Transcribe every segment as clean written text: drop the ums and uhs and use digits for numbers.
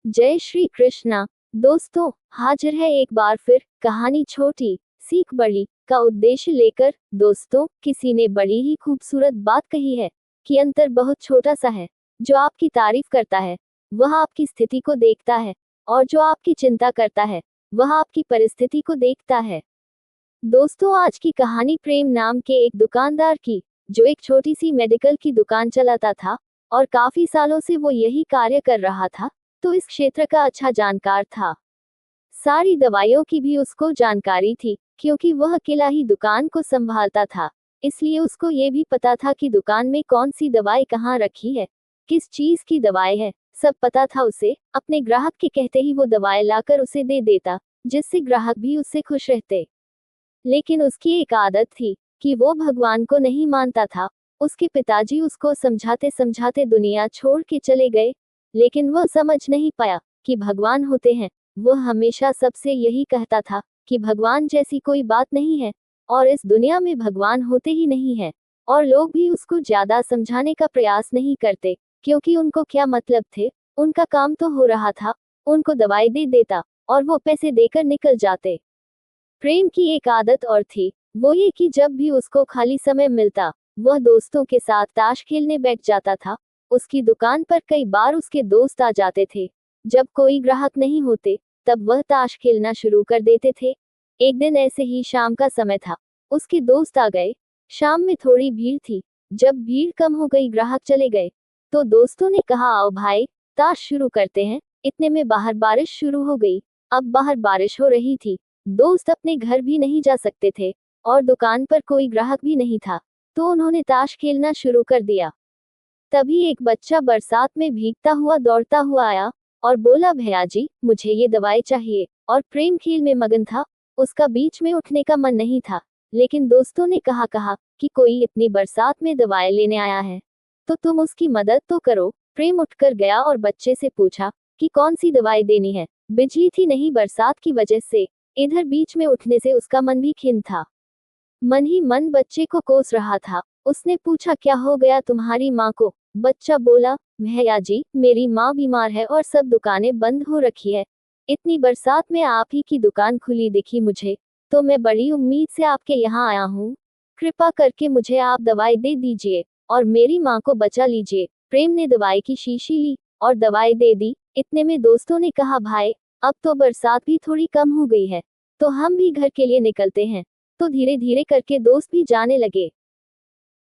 जय श्री कृष्णा। दोस्तों, हाजिर है एक बार फिर कहानी छोटी सीख बड़ी का उद्देश्य लेकर। दोस्तों, किसी ने बड़ी ही खूबसूरत बात कही है कि अंतर बहुत छोटा सा है। जो आपकी तारीफ करता है वह आपकी स्थिति को देखता है, और जो आपकी चिंता करता है वह आपकी परिस्थिति को देखता है। दोस्तों, आज की कहानी प्रेम नाम के एक दुकानदार की, जो एक छोटी सी मेडिकल की दुकान चलाता था और काफी सालों से वो यही कार्य कर रहा था, तो इस क्षेत्र का अच्छा जानकार था। सारी दवाइयों की भी उसको जानकारी थी, क्योंकि वह अकेला ही दुकान को संभालता था। इसलिए उसको ये भी पता था कि दुकान में कौन सी दवाई कहाँ रखी है, किस चीज की दवाई है, सब पता था उसे। अपने ग्राहक के कहते ही वो दवाई लाकर उसे दे देता, जिससे ग्राहक भी उससे खुश रहते। लेकिन उसकी एक आदत थी कि वो भगवान को नहीं मानता था। उसके पिताजी उसको समझाते समझाते दुनिया छोड़ के चले गए, लेकिन वह समझ नहीं पाया कि भगवान होते हैं। वह हमेशा सबसे यही कहता था कि भगवान जैसी कोई बात नहीं है, और इस दुनिया में भगवान होते ही नहीं है। और लोग भी उसको ज्यादा समझाने का प्रयास नहीं करते, क्योंकि उनको क्या मतलब थे, उनका काम तो हो रहा था। उनको दवाई दे देता और वो पैसे देकर निकल जाते। प्रेम की एक आदत और थी, वो ये कि जब भी उसको खाली समय मिलता वह दोस्तों के साथ ताश खेलने बैठ जाता था। उसकी दुकान पर कई बार उसके दोस्त आ जाते थे। जब कोई ग्राहक नहीं होते तब वह ताश खेलना शुरू कर देते थे। एक दिन ऐसे ही शाम का समय था, उसके दोस्त आ गए। शाम में थोड़ी भीड़ थी। जब भीड़ कम हो गई, ग्राहक चले गए, तो दोस्तों ने कहा, आओ भाई, ताश शुरू करते हैं। इतने में बाहर बारिश शुरू हो गई। अब बाहर बारिश हो रही थी, दोस्त अपने घर भी नहीं जा सकते थे, और दुकान पर कोई ग्राहक भी नहीं था, तो उन्होंने ताश खेलना शुरू कर दिया। तभी एक बच्चा बरसात में भीगता हुआ दौड़ता हुआ आया और बोला, भैया जी, मुझे ये दवाई चाहिए। और प्रेम खेल में मगन था, उसका बीच में उठने का मन नहीं था। लेकिन दोस्तों ने कहा कि कोई इतनी बरसात में दवाई लेने आया है, तो तुम उसकी मदद तो करो। प्रेम उठकर गया और बच्चे से पूछा कि कौन सी दवाई देनी है। बिजली थी नहीं, बरसात की वजह से इधर बीच में उठने से उसका मन भी खिन्न था। मन ही मन बच्चे को कोस रहा था। उसने पूछा, क्या हो गया तुम्हारी माँ को? बच्चा बोला, भैया जी, मेरी माँ बीमार है और सब दुकानें बंद हो रखी है। इतनी बरसात में आप ही की दुकान खुली दिखी मुझे, तो मैं बड़ी उम्मीद से आपके यहाँ आया हूँ। कृपा करके मुझे आप दवाई दे दीजिए और मेरी माँ को बचा लीजिए। प्रेम ने दवाई की शीशी ली और दवाई दे दी। इतने में दोस्तों ने कहा, भाई, अब तो बरसात भी थोड़ी कम हो गई है, तो हम भी घर के लिए निकलते हैं। तो धीरे धीरे करके दोस्त भी जाने लगे।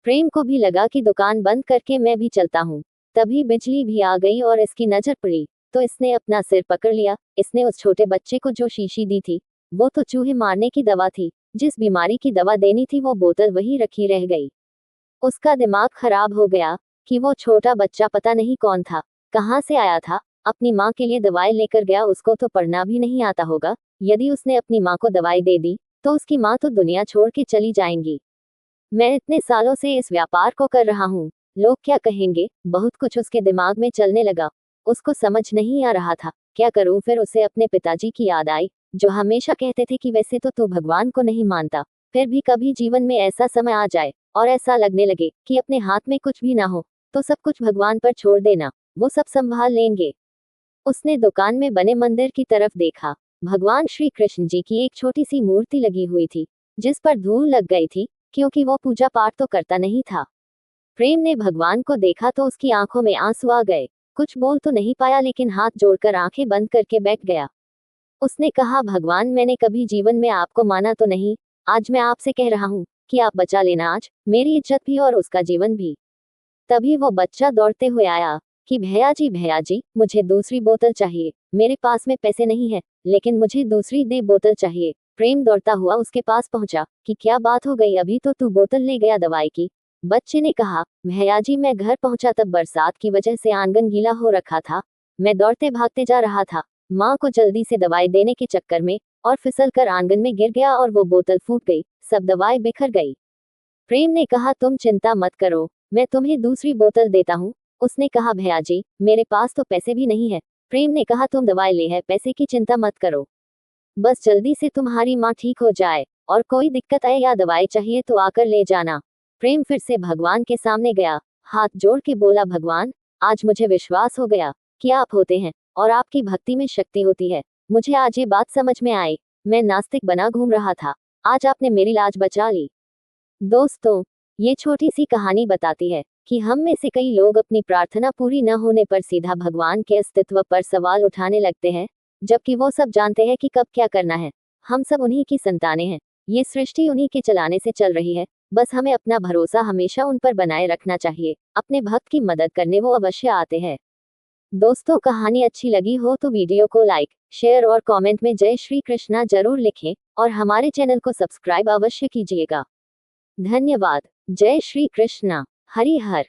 प्रेम को भी लगा कि दुकान बंद करके मैं भी चलता हूँ। तभी बिजली भी आ गई और इसकी नजर पड़ी, तो इसने अपना सिर पकड़ लिया। इसने उस छोटे बच्चे को जो शीशी दी थी, वो तो चूहे मारने की दवा थी। जिस बीमारी की दवा देनी थी वो बोतल वहीं रखी रह गई। उसका दिमाग खराब हो गया कि वो छोटा बच्चा पता नहीं कौन था, कहाँ से आया था, अपनी माँ के लिए दवाई लेकर गया। उसको तो पढ़ना भी नहीं आता होगा। यदि उसने अपनी माँ को दवाई दे दी तो उसकी माँ तो दुनिया छोड़ के चली जाएंगी। मैं इतने सालों से इस व्यापार को कर रहा हूँ, लोग क्या कहेंगे, बहुत कुछ उसके दिमाग में चलने लगा। उसको समझ नहीं आ रहा था क्या करूँ। फिर उसे अपने पिताजी की याद आई, जो हमेशा कहते थे कि वैसे तो तू भगवान को नहीं मानता, फिर भी कभी जीवन में ऐसा समय आ जाए और ऐसा लगने लगे कि अपने हाथ में कुछ भी ना हो, तो सब कुछ भगवान पर छोड़ देना, वो सब संभाल लेंगे। उसने दुकान में बने मंदिर की तरफ देखा। भगवान श्री कृष्ण जी की एक छोटी सी मूर्ति लगी हुई थी, जिस पर धूल लग गई थी, क्योंकि वो पूजा पाठ तो करता नहीं था। प्रेम ने भगवान को देखा तो उसकी आंखों में आंसू आ गए। कुछ बोल तो नहीं पाया, लेकिन हाथ जोड़कर आंखें बंद करके बैठ गया। उसने कहा, भगवान, मैंने कभी जीवन में आपको माना तो नहीं, आज मैं आपसे कह रहा हूँ कि आप बचा लेना आज मेरी इज्जत भी और उसका जीवन भी। तभी वो बच्चा दौड़ते हुए आया कि भैया जी, मुझे दूसरी बोतल चाहिए। मेरे पास में पैसे नहीं है, लेकिन मुझे दूसरी दे बोतल चाहिए। प्रेम दौड़ता हुआ उसके पास पहुंचा कि क्या बात हो गई, अभी तो तू बोतल ले गया दवाई की। बच्चे ने कहा, भैया जी, मैं घर पहुंचा तब बरसात की वजह से आंगन गीला हो रखा था। मैं दौड़ते भागते जा रहा था, माँ को जल्दी से दवाई देने के चक्कर में, और फिसल कर आंगन में गिर गया और वो बोतल फूट गई, सब दवाई बिखर गई। प्रेम ने कहा, तुम चिंता मत करो, मैं तुम्हें दूसरी बोतल देता हूँ। उसने कहा, भैया जी, मेरे पास तो पैसे भी नहीं है। प्रेम ने कहा, तुम दवाई ले है, पैसे की चिंता मत करो, बस जल्दी से तुम्हारी माँ ठीक हो जाए, और कोई दिक्कत आए या दवाई चाहिए तो आकर ले जाना। प्रेम फिर से भगवान के सामने गया, हाथ जोड़ के बोला, भगवान, आज मुझे विश्वास हो गया कि आप होते हैं, और आपकी भक्ति में शक्ति होती है। मुझे आज ये बात समझ में आई। मैं नास्तिक बना घूम रहा था, आज आपने मेरी लाज बचा ली। दोस्तों, ये छोटी सी कहानी बताती है कि हम में से कई लोग अपनी प्रार्थना पूरी न होने पर सीधा भगवान के अस्तित्व पर सवाल उठाने लगते हैं, जबकि वो सब जानते हैं कि कब क्या करना है। हम सब उन्हीं की संतानें हैं, ये सृष्टि उन्हीं के चलाने से चल रही है, बस हमें अपना भरोसा हमेशा उन पर बनाए रखना चाहिए। अपने भक्त की मदद करने वो अवश्य आते हैं। दोस्तों, कहानी अच्छी लगी हो तो वीडियो को लाइक, शेयर और कमेंट में जय श्री कृष्णा जरूर लिखें और हमारे चैनल को सब्सक्राइब अवश्य कीजिएगा। धन्यवाद। जय श्री कृष्णा। हरि हर।